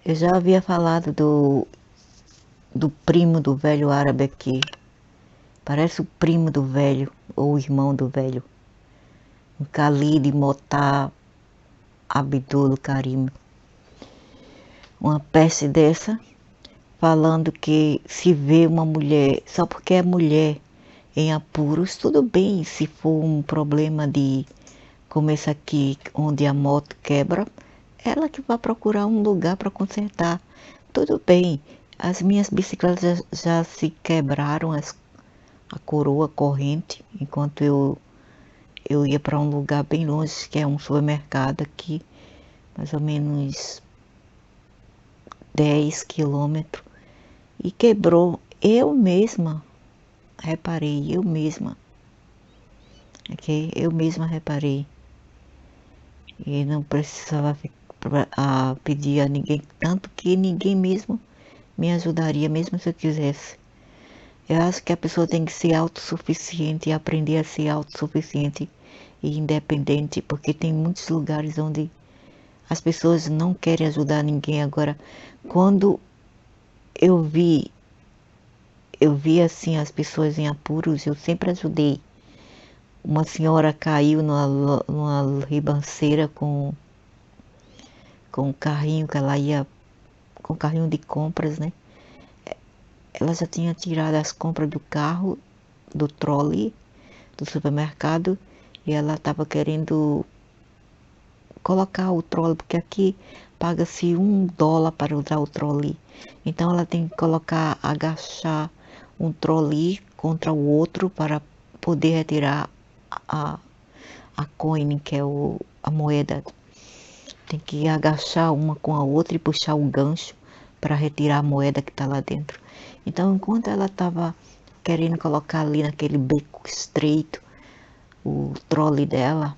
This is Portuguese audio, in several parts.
Eu já havia falado do primo do velho árabe aqui. Parece o primo do velho, ou o irmão do velho. O Khalid Motar Abdul Karim. Uma peste dessa, falando que se vê uma mulher, só porque é mulher em apuros, tudo bem se for um problema de, como esse aqui, onde a moto quebra, ela que vai procurar um lugar para consertar. Tudo bem, as minhas bicicletas já se quebraram, a coroa, a corrente, enquanto eu ia para um lugar bem longe, que é um supermercado aqui, mais ou menos 10 quilômetros, e quebrou. Eu mesma reparei, eu mesma. Ok? Eu mesma reparei. E não precisava pedir a ninguém, tanto que ninguém mesmo me ajudaria, mesmo se eu quisesse. Eu acho que a pessoa tem que ser autossuficiente e aprender a ser autossuficiente e independente, porque tem muitos lugares onde as pessoas não querem ajudar ninguém. Agora, quando eu vi assim as pessoas em apuros, eu sempre ajudei. Uma senhora caiu numa ribanceira com um carrinho que ela ia, com um carrinho de compras, né? Ela já tinha tirado as compras do carro, do trolley, do supermercado, e ela estava querendo colocar o trolley, porque aqui paga-se $1 para usar o trolley. Então ela tem que colocar, agachar um trolley contra o outro para poder retirar a coin, que é a moeda. Tem que agachar uma com a outra e puxar o gancho para retirar a moeda que está lá dentro. Então, enquanto ela estava querendo colocar ali naquele beco estreito o trolley dela,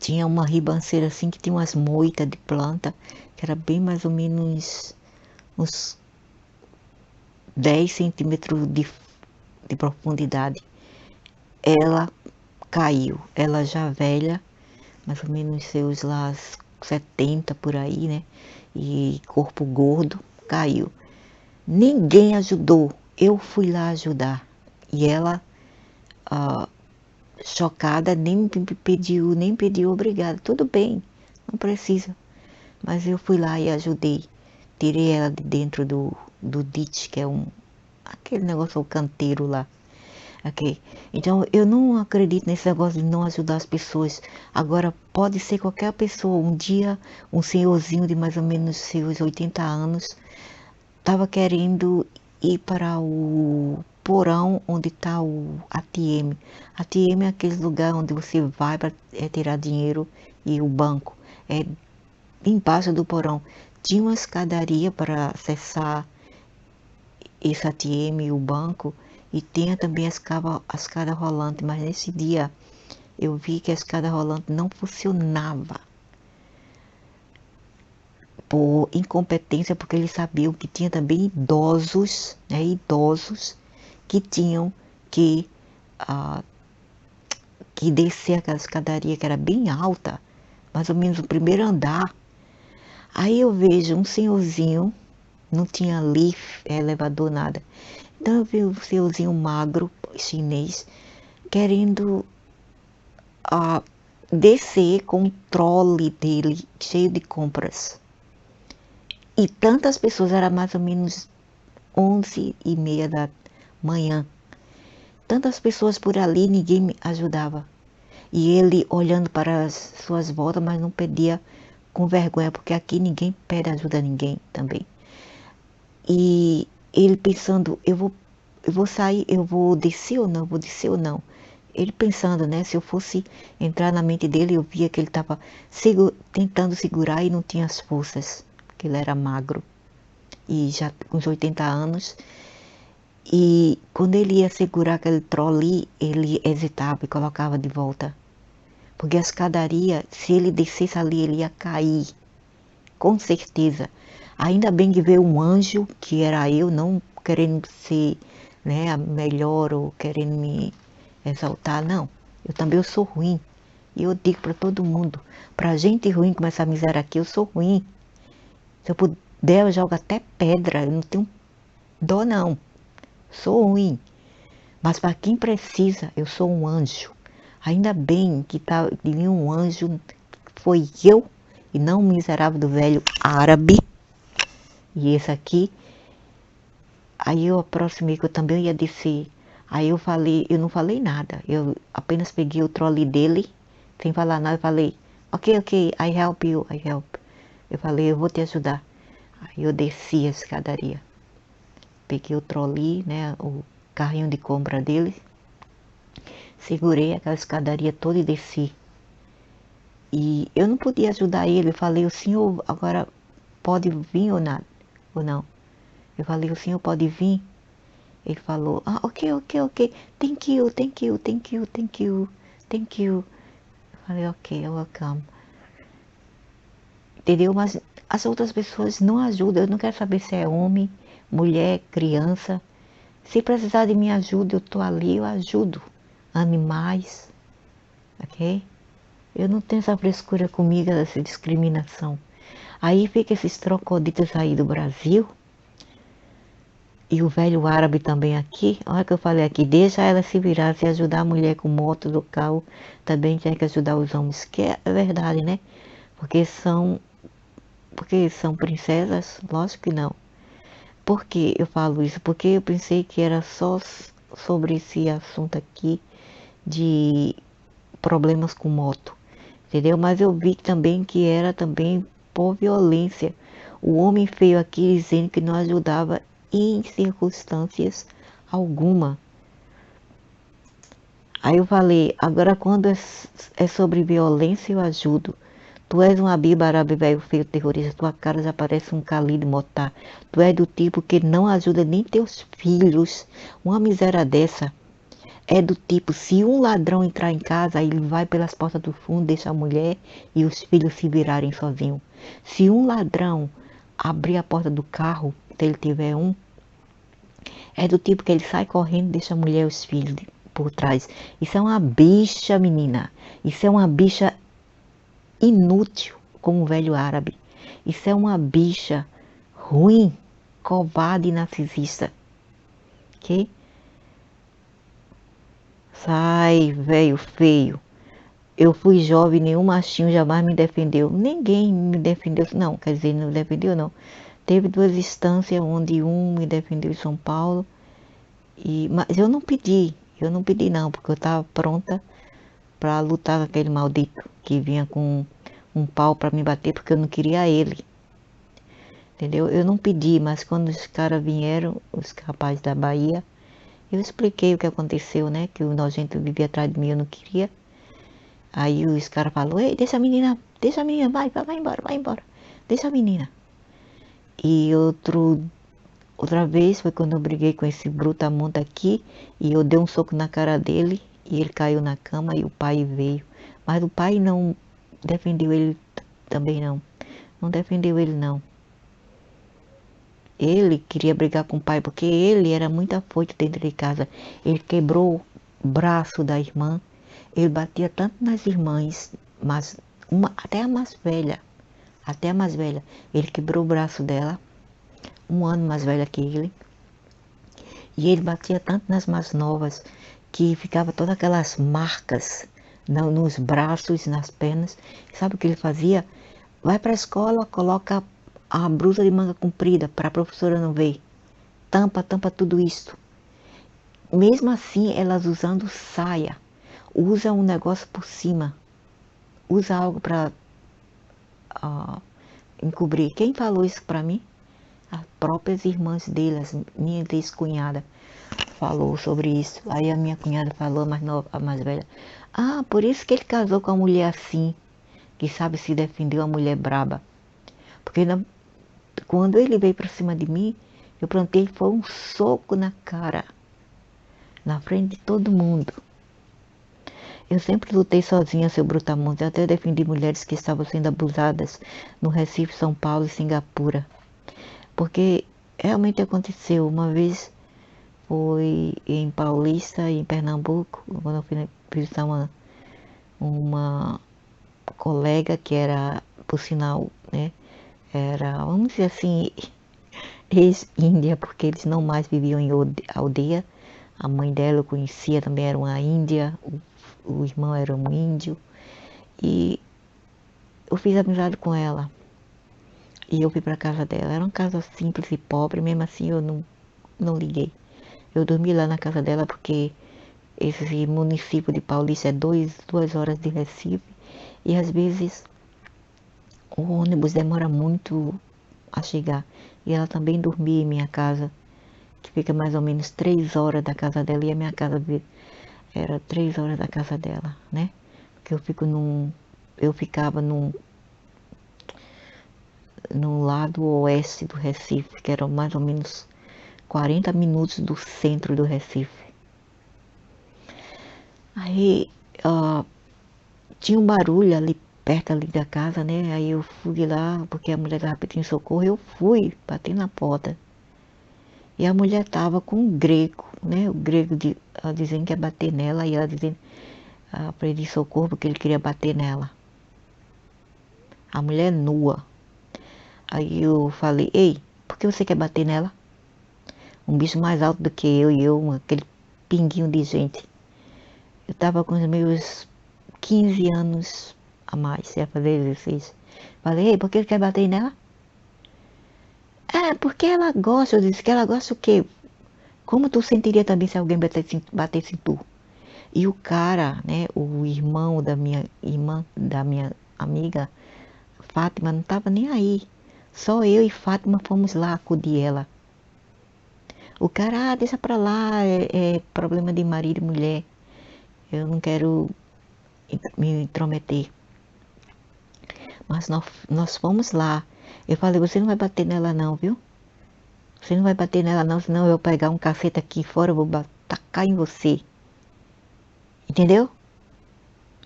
tinha uma ribanceira assim que tinha umas moitas de planta, que era bem mais ou menos uns 10 centímetros de profundidade. Ela caiu, ela já velha, mais ou menos seus lá 70 por aí, né? E corpo gordo, caiu. Ninguém ajudou, eu fui lá ajudar. E ela, chocada, nem pediu obrigada. Tudo bem, não precisa. Mas eu fui lá e ajudei. Tirei ela de dentro do ditch, que é aquele negócio, o canteiro lá. Ok? Então, eu não acredito nesse negócio de não ajudar as pessoas. Agora, pode ser qualquer pessoa. Um dia, um senhorzinho de mais ou menos seus 80 anos estava querendo ir para o porão onde está o ATM. ATM é aquele lugar onde você vai para tirar dinheiro, e o banco é embaixo do porão. Tinha uma escadaria para acessar esse ATM e o banco, e tinha também a escada rolante, mas nesse dia eu vi que a escada rolante não funcionava por incompetência, porque eles sabiam que tinha também idosos, né, idosos que tinham que descer aquela escadaria que era bem alta, mais ou menos o primeiro andar. Aí eu vejo um senhorzinho, não tinha lift, elevador, nada. Então eu vi um senhorzinho magro, chinês, querendo descer com o trolley dele cheio de compras. E tantas pessoas, era mais ou menos 11h30 da manhã. Tantas pessoas por ali, ninguém me ajudava. E ele olhando para as suas voltas, mas não pedia, com vergonha, porque aqui ninguém pede ajuda a ninguém também. E ele pensando, eu vou sair, eu vou descer ou não, eu vou descer ou não. Ele pensando, né, se eu fosse entrar na mente dele, eu via que ele estava tentando segurar e não tinha as forças, porque ele era magro e já com uns 80 anos. E quando ele ia segurar aquele trolley, ele hesitava e colocava de volta. Porque a escadaria, se ele descesse ali, ele ia cair, com certeza. Ainda bem que veio um anjo, que era eu, não querendo ser, né, a melhor ou querendo me exaltar, não. Eu também sou ruim. E eu digo para todo mundo, para gente ruim como essa miséria aqui, eu sou ruim. Se eu puder, eu jogo até pedra. Eu não tenho dó, não. Sou ruim. Mas para quem precisa, eu sou um anjo. Ainda bem que vinha um anjo, foi eu, e não o miserável do velho árabe. E esse aqui, aí eu aproximei, que eu também ia descer. Aí eu falei, eu não falei nada. Eu apenas peguei o trolley dele, sem falar nada, eu falei, ok, I help you, I help. Eu falei, eu vou te ajudar. Aí eu desci a escadaria. Peguei o trolley, né, o carrinho de compra dele. Segurei aquela escadaria toda e desci. E eu não podia ajudar ele. Eu falei, o senhor agora pode vir ou não? Ou não? Eu falei, o senhor pode vir? Ele falou, ok. Thank you. Eu falei, ok, welcome. Entendeu? Mas as outras pessoas não ajudam. Eu não quero saber se é homem, mulher, criança. Se precisar de minha ajuda, eu tô ali, eu ajudo. Animais, ok? Eu não tenho essa frescura comigo, essa discriminação. Aí fica esses trocoditas aí do Brasil. E o velho árabe também aqui. Olha que eu falei aqui, deixa ela se virar, se ajudar a mulher com moto do carro, também tem que ajudar os homens, que é verdade, né? Porque são princesas? Lógico que não. Por que eu falo isso? Porque eu pensei que era só sobre esse assunto aqui de problemas com moto, entendeu? Mas eu vi também que era também por violência. O homem feio aqui dizendo que não ajudava em circunstâncias alguma. Aí eu falei, agora quando é sobre violência eu ajudo. Tu és um Habib árabe velho feio terrorista, tua cara já parece um Khalid Motar. Tu és do tipo que não ajuda nem teus filhos. Uma miséria dessa. É do tipo, se um ladrão entrar em casa, ele vai pelas portas do fundo, deixa a mulher e os filhos se virarem sozinhos. Se um ladrão abrir a porta do carro, se ele tiver um, é do tipo que ele sai correndo, deixa a mulher e os filhos por trás. Isso é uma bicha, menina. Isso é uma bicha inútil, como o velho árabe. Isso é uma bicha ruim, covarde e narcisista. Ok? Sai, velho feio. Eu fui jovem, nenhum machinho jamais me defendeu. Ninguém me defendeu. Não, quer dizer, não defendeu não. Teve duas instâncias onde um me defendeu em São Paulo. Mas eu não pedi não, porque eu estava pronta para lutar com aquele maldito que vinha com um pau para me bater, porque eu não queria ele. Entendeu? Eu não pedi, mas quando os caras vieram, os rapazes da Bahia, eu expliquei o que aconteceu, né? Que o nojento vivia atrás de mim, eu não queria. Aí os caras falaram, ei, deixa a menina, vai embora, deixa a menina. E outra vez foi quando eu briguei com esse brutamonte aqui, e eu dei um soco na cara dele, e ele caiu na cama, e o pai veio. Mas o pai não defendeu ele também não defendeu ele não. Ele queria brigar com o pai, porque ele era muito afoito dentro de casa. Ele quebrou o braço da irmã, ele batia tanto nas irmãs, mas até a mais velha, ele quebrou o braço dela, um ano mais velha que ele, e ele batia tanto nas mais novas, que ficava todas aquelas marcas nos braços, nas pernas. Sabe o que ele fazia? Vai para a escola, coloca a blusa de manga comprida para a professora não ver. Tampa tudo isso. Mesmo assim, elas usando saia, usa um negócio por cima, usa algo para encobrir. Quem falou isso para mim? As próprias irmãs dele, as minhas ex-cunhadas, falou sobre isso. Aí a minha cunhada falou, a mais velha, por isso que ele casou com uma mulher assim, que sabe se defender, uma mulher braba. Porque quando ele veio para cima de mim, eu plantei, foi um soco na cara, na frente de todo mundo. Eu sempre lutei sozinha, seu brutamonte. Eu até defendi mulheres que estavam sendo abusadas no Recife, São Paulo e Singapura. Porque realmente aconteceu. Uma vez foi em Paulista, em Pernambuco, quando eu fui visitar uma colega que era, por sinal, né, Era, vamos dizer assim, ex-índia, porque eles não mais viviam em aldeia. A mãe dela eu conhecia, também era uma índia, o irmão era um índio. E eu fiz amizade com ela. E eu fui para casa dela. Era uma casa simples e pobre, mesmo assim eu não liguei. Eu dormi lá na casa dela porque esse município de Paulista é 2 horas de Recife. E às vezes o ônibus demora muito a chegar. E ela também dormia em minha casa, que fica mais ou menos 3 horas da casa dela. E a minha casa era 3 horas da casa dela, né? Porque eu ficava no lado oeste do Recife, que era mais ou menos 40 minutos do centro do Recife. Aí tinha um barulho ali perto ali da casa, né? Aí eu fui lá, porque a mulher estava pedindo socorro, eu fui, bati na porta. E a mulher estava com um grego, né? O grego dizendo que ia bater nela, e ela dizendo para pedir socorro porque ele queria bater nela. A mulher nua. Aí eu falei, ei, por que você quer bater nela? Um bicho mais alto do que eu e eu, aquele pinguinho de gente. Eu estava com os meus 15 anos a mais, ia fazer 16. Falei, ei, por que ele quer bater nela? É, porque ela gosta, eu disse que ela gosta o quê? Como tu sentiria também se alguém batesse em tu? E o cara, né, o irmão da minha irmã, da minha amiga, Fátima, não estava nem aí. Só eu e Fátima fomos lá acudir ela. O cara, deixa pra lá, é problema de marido e mulher. Eu não quero me intrometer. Mas nós fomos lá. Eu falei, você não vai bater nela não, viu? Você não vai bater nela não, senão eu vou pegar um cacete aqui fora, eu vou tacar em você. Entendeu?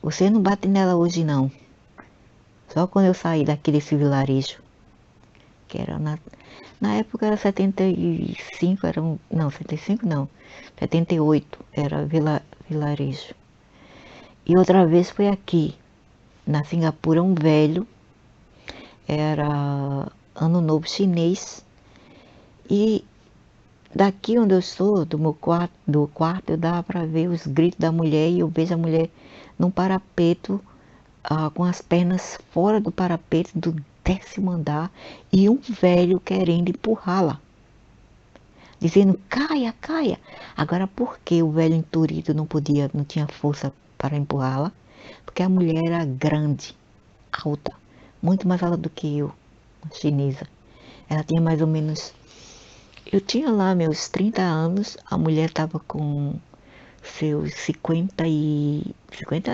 Você não bate nela hoje não. Só quando eu saí daqui desse vilarejo. Que era na época era 75, não, 75 não. 78 era vilarejo. E outra vez foi aqui, na Singapura, um velho, era ano novo chinês, e daqui onde eu estou, do quarto, eu dava para ver os gritos da mulher, e eu vejo a mulher num parapeito, com as pernas fora do parapeito do 10º andar, e um velho querendo empurrá-la, dizendo, caia, caia. Agora, por que o velho enturido não tinha força para empurrá-la? Porque a mulher era grande, alta, muito mais alta do que eu, uma chinesa. Ela tinha mais ou menos, eu tinha lá meus 30 anos, a mulher estava com seus 50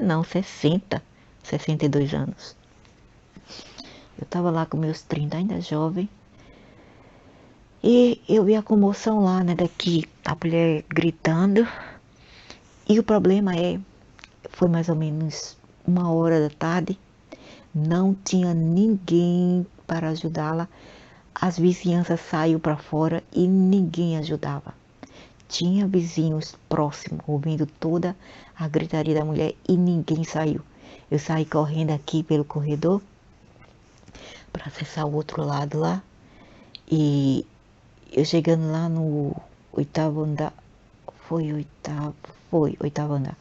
não, 62 anos. Eu estava lá com meus 30, ainda jovem, e eu vi a comoção lá, né, daqui, a mulher gritando, e o problema foi mais ou menos 1 hora da tarde, não tinha ninguém para ajudá-la. As vizinhanças saíram para fora e ninguém ajudava. Tinha vizinhos próximos ouvindo toda a gritaria da mulher e ninguém saiu. Eu saí correndo aqui pelo corredor para acessar o outro lado lá, e eu chegando lá no 8º andar, foi oitavo andar.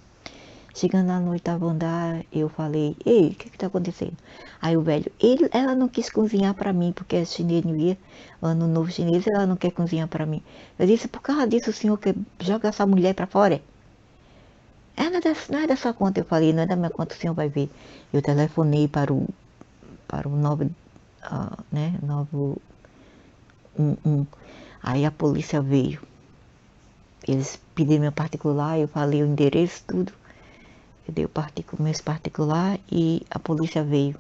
Chegando lá no 8º andar, eu falei, ei, o que está acontecendo? Aí o velho, ela não quis cozinhar para mim, porque é chinês New Year, ano novo chinês, ela não quer cozinhar para mim. Eu disse, por causa disso o senhor quer jogar essa mulher para fora? Não é da sua conta, eu falei, não é da minha conta, o senhor vai ver. Eu telefonei para o 9, né, 911. Aí a polícia veio. Eles pediram meu particular, eu falei o endereço, tudo. Eu dei o meu particular e a polícia veio,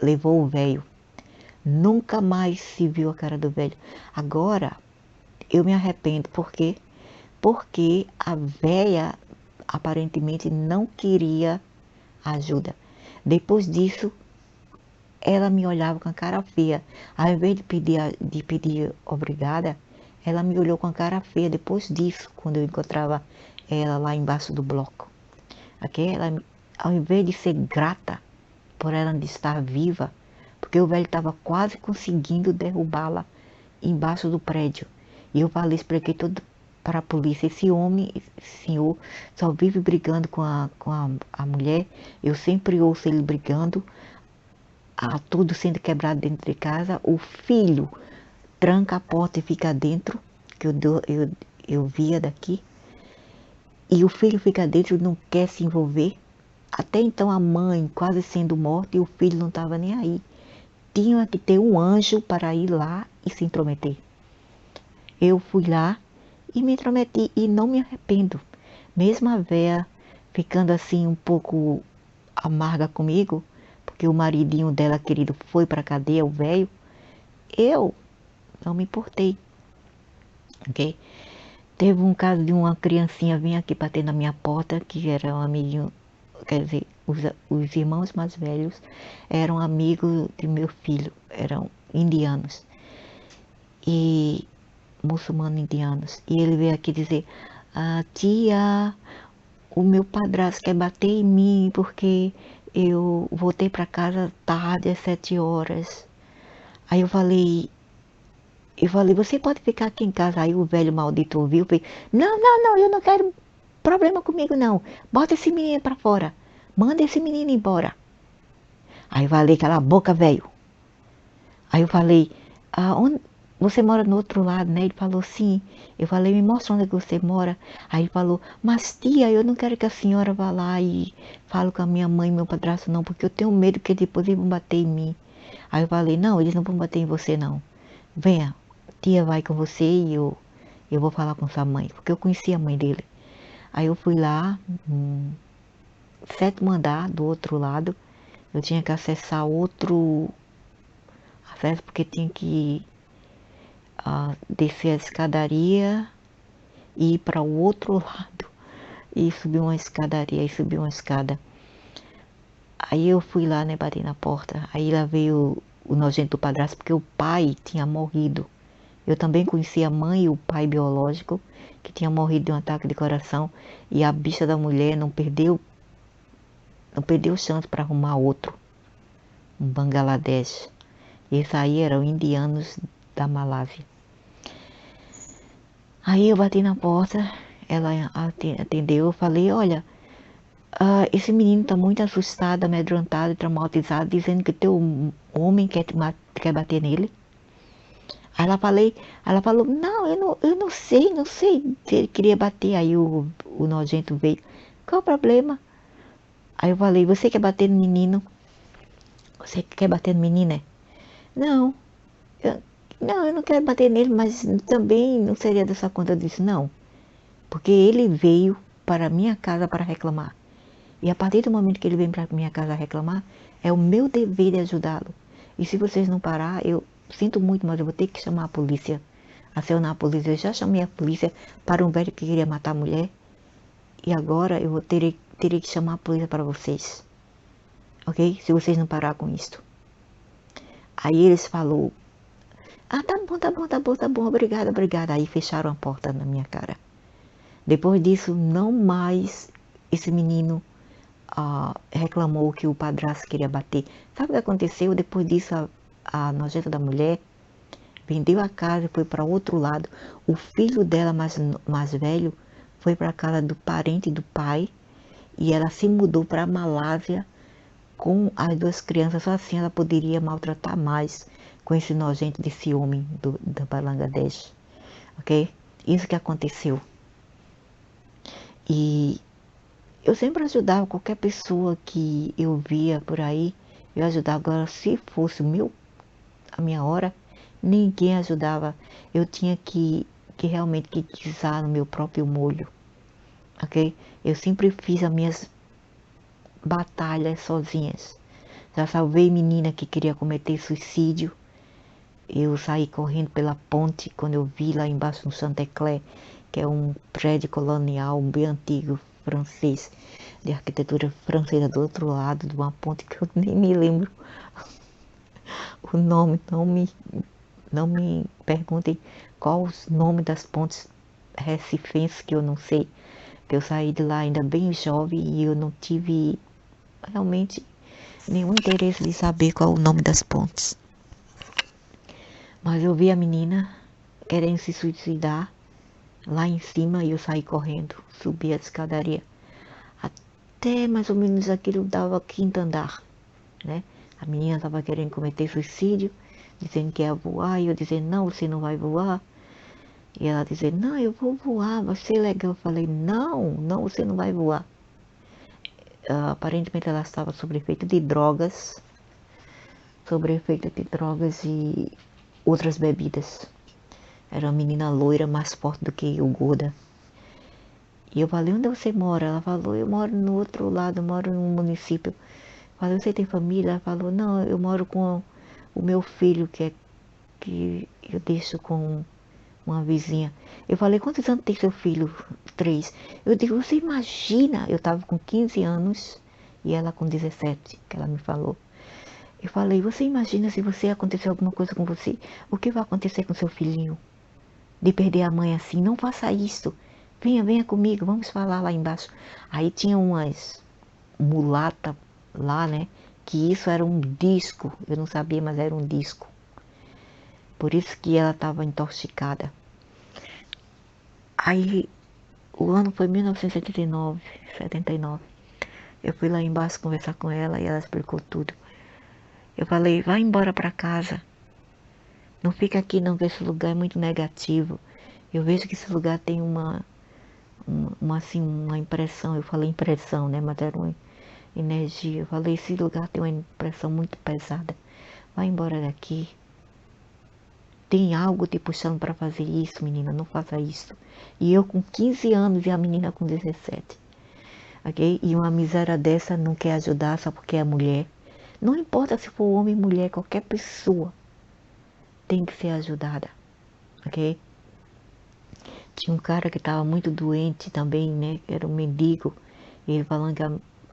levou o velho. Nunca mais se viu a cara do velho. Agora, eu me arrependo, por quê? Porque a velha aparentemente não queria ajuda. Depois disso, ela me olhava com a cara feia. Ao invés de pedir obrigada, ela me olhou com a cara feia depois disso, quando eu encontrava ela lá embaixo do bloco. Ela, ao invés de ser grata por ela estar viva, porque o velho estava quase conseguindo derrubá-la embaixo do prédio. E eu falei, expliquei tudo para a polícia. Esse homem, esse senhor, só vive brigando com a mulher. Eu sempre ouço ele brigando, tudo sendo quebrado dentro de casa. O filho tranca a porta e fica dentro, que eu via daqui. E o filho fica dentro, não quer se envolver. Até então a mãe quase sendo morta e o filho não estava nem aí. Tinha que ter um anjo para ir lá e se intrometer. Eu fui lá e me intrometi e não me arrependo. Mesmo a véia ficando assim um pouco amarga comigo, porque o maridinho dela, querido, foi para a cadeia, o velho, eu não me importei, ok? Teve um caso de uma criancinha vir aqui bater na minha porta, que era um amiguinho, quer dizer, os irmãos mais velhos eram amigos de meu filho, eram indianos. E muçulmanos indianos. E ele veio aqui dizer, tia, o meu padrasto quer bater em mim porque eu voltei para casa tarde, às 7 horas. Aí eu falei, você pode ficar aqui em casa. Aí o velho maldito ouviu, fez, não, eu não quero problema comigo não. Bota esse menino para fora. Manda esse menino embora. Aí eu falei, cala a boca, velho. Aí eu falei, onde você mora no outro lado, né? Ele falou, sim. Eu falei, me mostra onde é que você mora. Aí ele falou, mas tia, eu não quero que a senhora vá lá e fale com a minha mãe e meu padrasto não, porque eu tenho medo que depois eles vão bater em mim. Aí eu falei, não, eles não vão bater em você não. Venha, tia vai com você e eu vou falar com sua mãe, porque eu conhecia a mãe dele. Aí eu fui lá, 7º andar do outro lado, eu tinha que acessar outro acesso, porque tinha que descer a escadaria e ir para o outro lado e subir uma escadaria e subir uma escada. Aí eu fui lá, né, bati na porta. Aí lá veio o nojento do padrasto, porque o pai tinha morrido. Eu também conheci a mãe e o pai biológico, que tinha morrido de um ataque de coração, e a bicha da mulher não perdeu chance para arrumar outro, um Bangladesh. Esse aí eram indianos da Malásia. Aí eu bati na porta, ela atendeu, eu falei, olha, esse menino está muito assustado, amedrontado e traumatizado, dizendo que teu homem quer bater nele. Aí ela falou, não, eu não sei se ele queria bater. Aí o nojento veio, qual o problema? Aí eu falei, você quer bater no menino? Você quer bater no menino, né? Não, eu não quero bater nele, mas também não seria dessa conta disso, não. Porque ele veio para minha casa para reclamar. E a partir do momento que ele vem para minha casa reclamar, é o meu dever de ajudá-lo. E se vocês não parar, eu sinto muito, mas eu vou ter que chamar a polícia. Acionar a polícia. Eu já chamei a polícia para um velho que queria matar a mulher. E agora eu terei que chamar a polícia para vocês. Ok? Se vocês não parar com isso. Aí eles falaram, tá bom, obrigada. Aí fecharam a porta na minha cara. Depois disso, não mais esse menino reclamou que o padrasto queria bater. Sabe o que aconteceu? Depois disso, a nojenta da mulher vendeu a casa e foi para outro lado. O filho dela, mais velho, foi para a casa do parente do pai e ela se mudou para a Malásia com as 2 crianças. Só assim ela poderia maltratar mais com esse nojento desse homem da Bangladesh. Ok? Isso que aconteceu. E eu sempre ajudava qualquer pessoa que eu via por aí, eu ajudava. Agora, se fosse a minha hora, ninguém ajudava. Eu tinha que realmente que pisar no meu próprio molho, ok? Eu sempre fiz as minhas batalhas sozinhas. Já salvei menina que queria cometer suicídio. Eu saí correndo pela ponte quando eu vi lá embaixo no Chantecler, que é um prédio colonial bem antigo, francês, de arquitetura francesa, do outro lado de uma ponte que eu nem me lembro o nome. Não me perguntem qual os nomes das pontes recifenses, que eu não sei, que eu saí de lá ainda bem jovem e eu não tive realmente nenhum interesse de saber qual o nome das pontes. Mas eu vi a menina querendo se suicidar lá em cima e eu saí correndo, subi a escadaria. Até mais ou menos aquilo dava quinto andar, né? A menina estava querendo cometer suicídio, dizendo que ia voar, e eu dizendo, não, você não vai voar. E ela dizendo, não, eu vou voar, vai ser legal. Eu falei, não, você não vai voar. Aparentemente ela estava sob efeito de drogas, e outras bebidas. Era uma menina loira, mais forte do que eu, gorda. E eu falei, onde você mora? Ela falou, eu moro no outro lado, eu moro num município. Eu falei, você tem família? Ela falou, não, eu moro com o meu filho, que eu deixo com uma vizinha. Eu falei, quantos anos tem seu filho? 3. Eu digo, você imagina, eu estava com 15 anos e ela com 17, que ela me falou. Eu falei, você imagina se você acontecer alguma coisa com você, o que vai acontecer com seu filhinho? De perder a mãe assim, não faça isso. Venha comigo, vamos falar lá embaixo. Aí tinha umas mulata lá, né? Que isso era um disco, eu não sabia, mas era um disco. Por isso que ela estava intoxicada. Aí o ano foi 1979, 79. Eu fui lá embaixo conversar com ela e ela explicou tudo. Eu falei, vai embora para casa. Não fica aqui não, que esse lugar é muito negativo. Eu vejo que esse lugar tem uma impressão. Eu falei impressão, né? Mas era uma energia. Eu falei, esse lugar tem uma impressão muito pesada. Vai embora daqui. Tem algo te puxando para fazer isso, menina, não faça isso. E eu com 15 anos e a menina com 17. Ok? E uma miséria dessa não quer ajudar só porque é mulher. Não importa se for homem, mulher, qualquer pessoa tem que ser ajudada. Ok? Tinha um cara que estava muito doente também, né? Era um mendigo. E ele falando que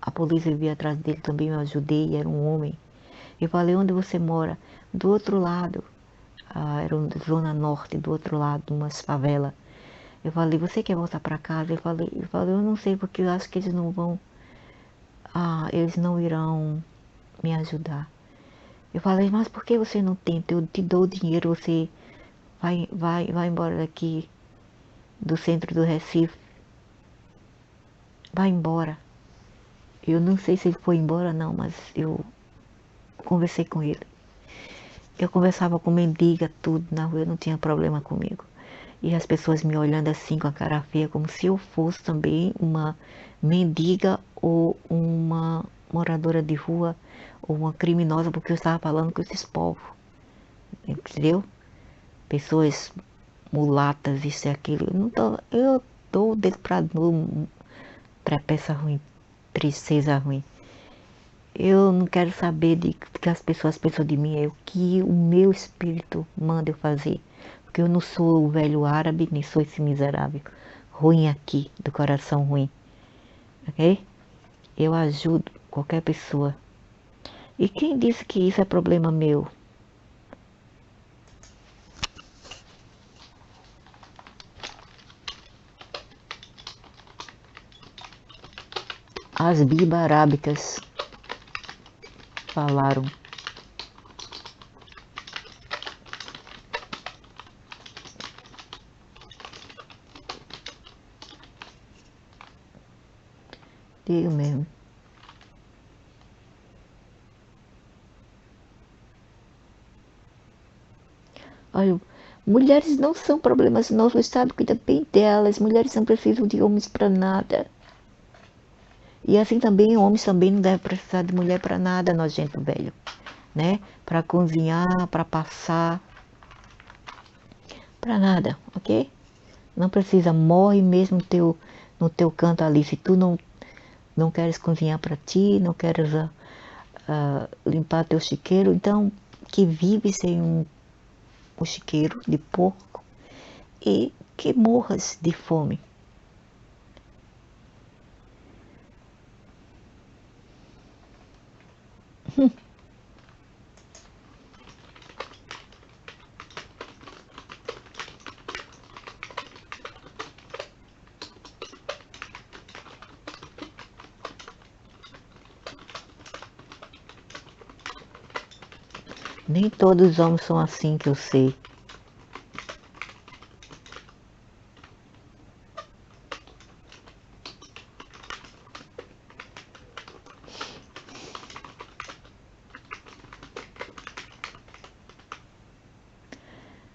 a polícia veio atrás dele também, eu ajudei, era um homem. Eu falei, onde você mora? Do outro lado. Era uma zona norte, do outro lado, umas favelas. Eu falei, você quer voltar para casa? Eu não sei, porque eu acho que eles não vão, eles não irão me ajudar. Eu falei, mas por que você não tenta? Eu te dou o dinheiro, você vai embora daqui do centro do Recife. Vai embora. Eu não sei se ele foi embora não, mas eu conversei com ele. Eu conversava com mendiga, tudo na rua, não tinha problema comigo. E as pessoas me olhando assim com a cara feia, como se eu fosse também uma mendiga ou uma moradora de rua ou uma criminosa, porque eu estava falando com esses povos, entendeu? Pessoas mulatas, isso e aquilo. Eu dou o dedo pra peça ruim, tristeza ruim. Eu não quero saber de que as pessoas pensam de mim, é o que o meu espírito manda eu fazer. Porque eu não sou o velho árabe, nem sou esse miserável ruim aqui, do coração ruim. Ok? Eu ajudo qualquer pessoa. E quem disse que isso é problema meu? As bibas arábicas falaram. Digo mesmo. Olha, mulheres não são problemas nossos, o Estado cuida bem delas. Mulheres não precisam de homens para nada. E assim também, homens também não devem precisar de mulher para nada, nojento velho. Né? Para cozinhar, para passar, para nada, ok? Não precisa, morre mesmo no teu canto ali. Se tu não queres cozinhar para ti, não queres limpar teu chiqueiro, então que vive sem um chiqueiro de porco e que morras de fome. Nem todos os homens são assim, que eu sei.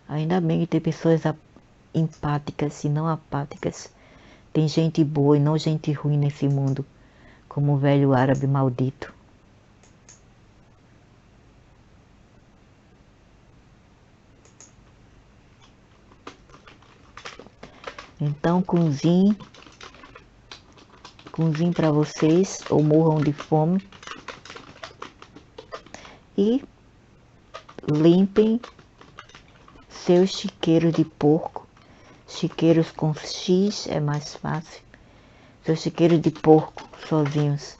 Ainda bem que tem pessoas empáticas e não apáticas. Tem gente boa e não gente ruim nesse mundo, como o velho árabe maldito. Então, cozinhe para vocês, ou morram de fome. E limpem seus chiqueiros de porco. Chiqueiros com X é mais fácil. Seus chiqueiros de porco sozinhos.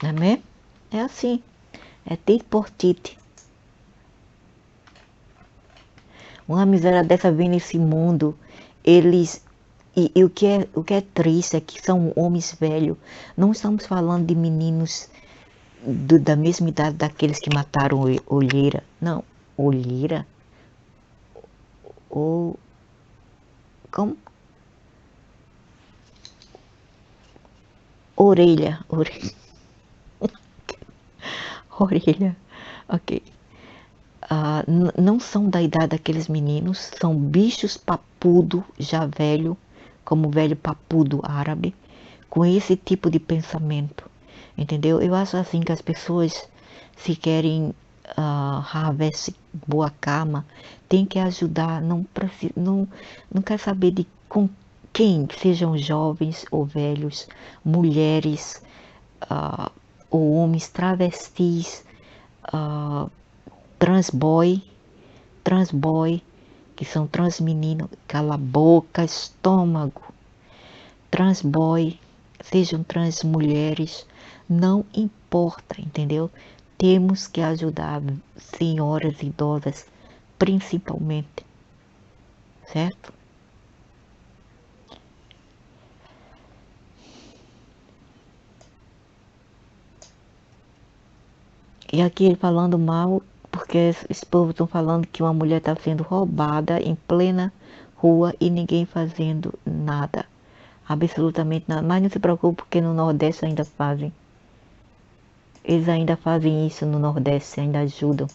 Não é mesmo? É assim. É tit por tit. Uma miséria dessa vem nesse mundo. Eles. E o que é triste é que são homens velhos. Não estamos falando de meninos da mesma idade daqueles que mataram Olheira. Não. Olheira? Ou. Como? Orelha. Orelha. Ok. Não são da idade daqueles meninos, são bichos papudo, já velho, como o velho papudo árabe, com esse tipo de pensamento, entendeu? Eu acho assim que as pessoas, se querem harvest boa cama, tem que ajudar, não quer saber de com quem, sejam jovens ou velhos, mulheres ou homens, travestis, transboy, que são trans menino, cala a boca, estômago, transboy, sejam trans mulheres, não importa, entendeu? Temos que ajudar senhoras idosas, principalmente, certo? E aqui ele falando mal, porque esse povo estão falando que uma mulher está sendo roubada em plena rua e ninguém fazendo nada. Absolutamente nada. Mas não se preocupe, porque no Nordeste ainda fazem. Eles ainda fazem isso no Nordeste, ainda ajudam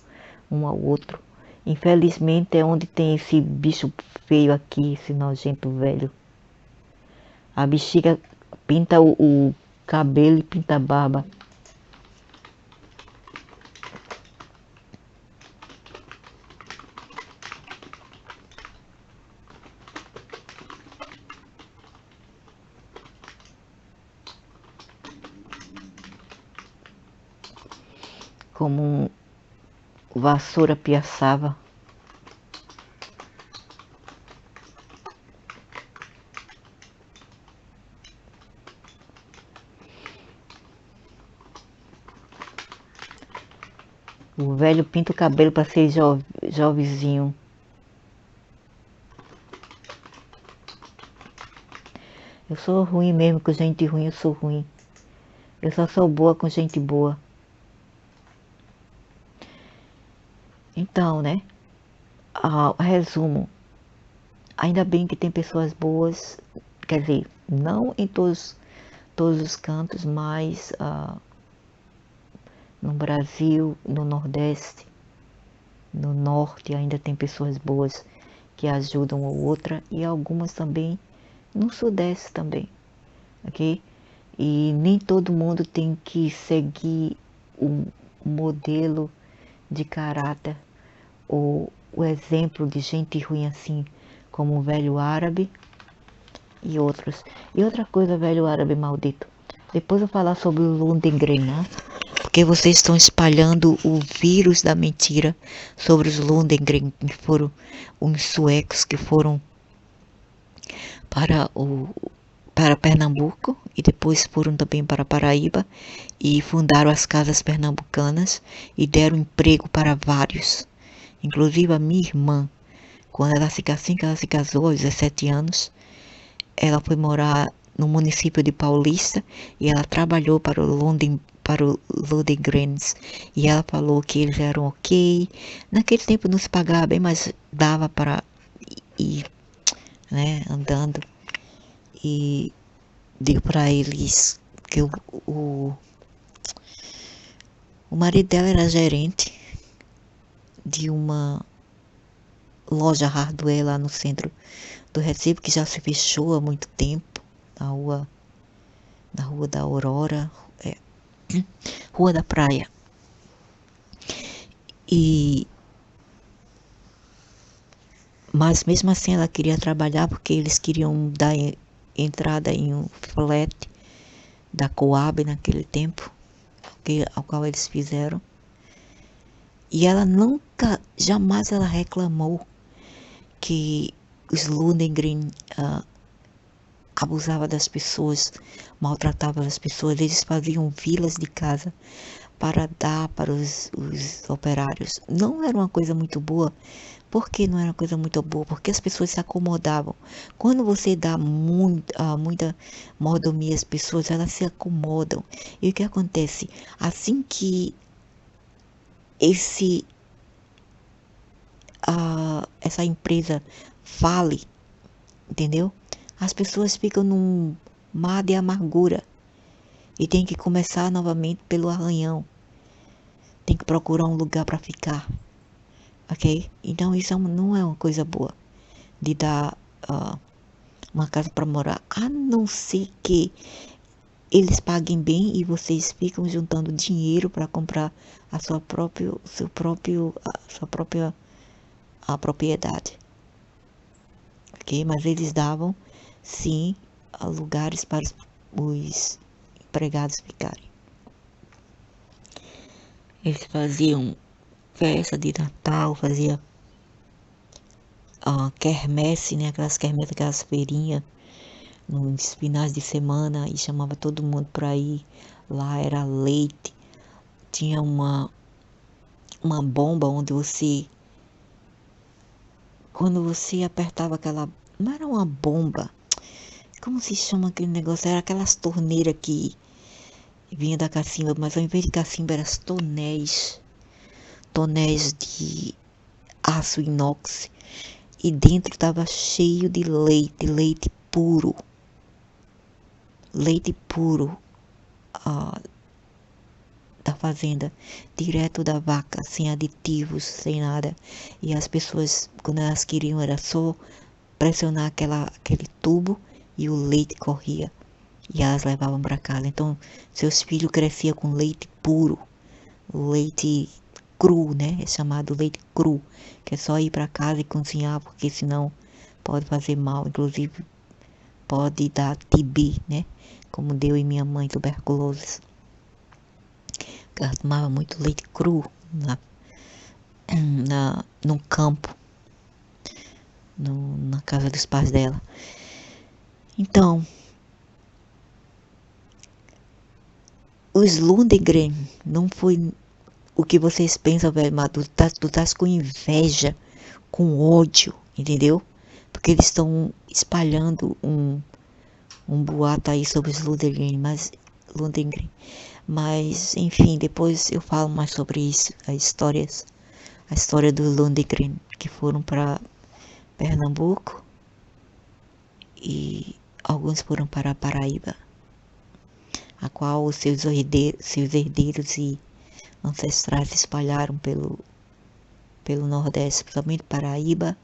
um ao outro. Infelizmente é onde tem esse bicho feio aqui, esse nojento velho. A bexiga pinta o cabelo e pinta a barba. Como vassoura piaçava. O velho pinta o cabelo para ser jovenzinho. Eu sou ruim mesmo, com gente ruim eu sou ruim. Eu só sou boa com gente boa. Então, né? Resumo. Ainda bem que tem pessoas boas, quer dizer, não em todos os cantos, mas no Brasil, no Nordeste, no Norte ainda tem pessoas boas que ajudam a outra, e algumas também no Sudeste também, ok? E nem todo mundo tem que seguir um modelo de caráter ou o exemplo de gente ruim assim, como o velho árabe e outros. E outra coisa, velho árabe maldito, depois eu falar sobre o Lundgren, né? Porque vocês estão espalhando o vírus da mentira sobre os Lundgren, que foram uns suecos que foram para Pernambuco e depois foram também para Paraíba e fundaram as casas pernambucanas e deram emprego para vários. Inclusive a minha irmã, quando assim que ela se casou, aos 17 anos, ela foi morar no município de Paulista e ela trabalhou para o para o Lundgrens, e ela falou que eles eram ok. Naquele tempo não se pagava bem, mas dava para ir, né, andando. E digo para eles que o marido dela era gerente de uma loja hardware lá no centro do Recife, que já se fechou há muito tempo, na rua da Aurora, Rua da Praia. Mas mesmo assim ela queria trabalhar, porque eles queriam dar entrada em um flat da Coab naquele tempo, ao qual eles fizeram. E ela nunca, jamais ela reclamou que os Lundgren abusava das pessoas, maltratava as pessoas. Eles faziam vilas de casa para dar para os operários. Não era uma coisa muito boa. Por que não era uma coisa muito boa? Porque as pessoas se acomodavam. Quando você dá muita mordomia às pessoas, elas se acomodam. E o que acontece? Assim que essa empresa fale, entendeu? As pessoas ficam num mar de amargura e tem que começar novamente pelo arranhão. Tem que procurar um lugar para ficar, ok? Então isso não é uma coisa boa de dar uma casa para morar, a não ser que eles paguem bem e vocês ficam juntando dinheiro para comprar a sua própria propriedade, ok? Mas eles davam sim lugares para os empregados ficarem. Eles faziam festa de Natal, fazia quermesse, né? Aquelas feirinhas nos finais de semana, e chamava todo mundo para ir. Lá era leite, tinha uma bomba onde quando você apertava aquela, não era uma bomba, como se chama aquele negócio? Era aquelas torneiras que vinha da cacimba, mas ao invés de cacimba eram tonéis de aço inox, e dentro estava cheio de leite puro da fazenda, direto da vaca, sem aditivos, sem nada. E as pessoas, quando elas queriam, era só pressionar aquele tubo e o leite corria e elas levavam para casa. Então seus filhos cresciam com leite puro, leite cru, né? É chamado leite cru, que é só ir para casa e cozinhar, porque senão pode fazer mal, inclusive pode dar TB, né? Como deu em minha mãe, tuberculose. Ela tomava muito leite cru no campo, na casa dos pais dela. Então, os Lundgren não foi o que vocês pensam, velho, mas tu estás com inveja, com ódio, entendeu? Porque eles estão espalhando um boato aí sobre os Lundgren, mas enfim, depois eu falo mais sobre isso, a história dos Lundgren, que foram para Pernambuco e alguns foram para a Paraíba, a qual os seus herdeiros e ancestrais se espalharam pelo Nordeste, principalmente Paraíba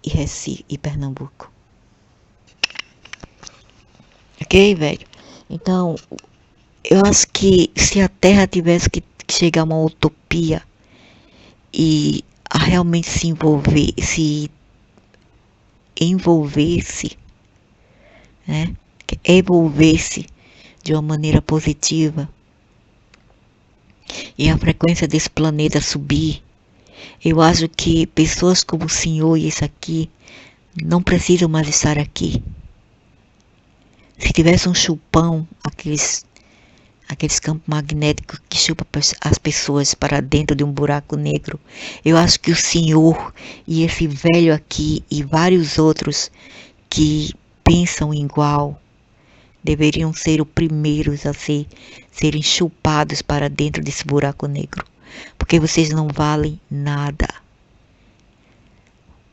e Recife e Pernambuco. Ok, velho? Então, eu acho que se a Terra tivesse que chegar a uma utopia e a realmente se envolvesse, né? Envolvesse de uma maneira positiva e a frequência desse planeta subir, eu acho que pessoas como o senhor e esse aqui não precisam mais estar aqui. Se tivesse um chupão, aqueles campos magnéticos que chupam as pessoas para dentro de um buraco negro, eu acho que o senhor e esse velho aqui e vários outros que pensam igual, deveriam ser os primeiros a serem chupados para dentro desse buraco negro. Porque vocês não valem nada.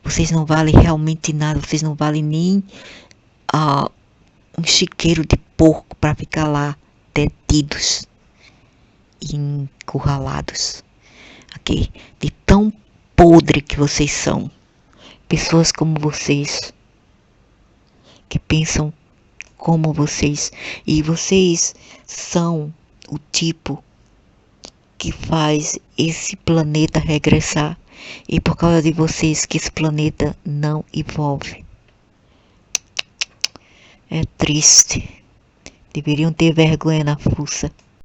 Vocês não valem realmente nada. Vocês não valem nem um chiqueiro de porco para ficar lá detidos e encurralados. Ok? De tão podre que vocês são. Pessoas como vocês, que pensam como vocês, e vocês são o tipo que faz esse planeta regressar, e por causa de vocês que esse planeta não evolve. É triste. Deveriam ter vergonha na fuça.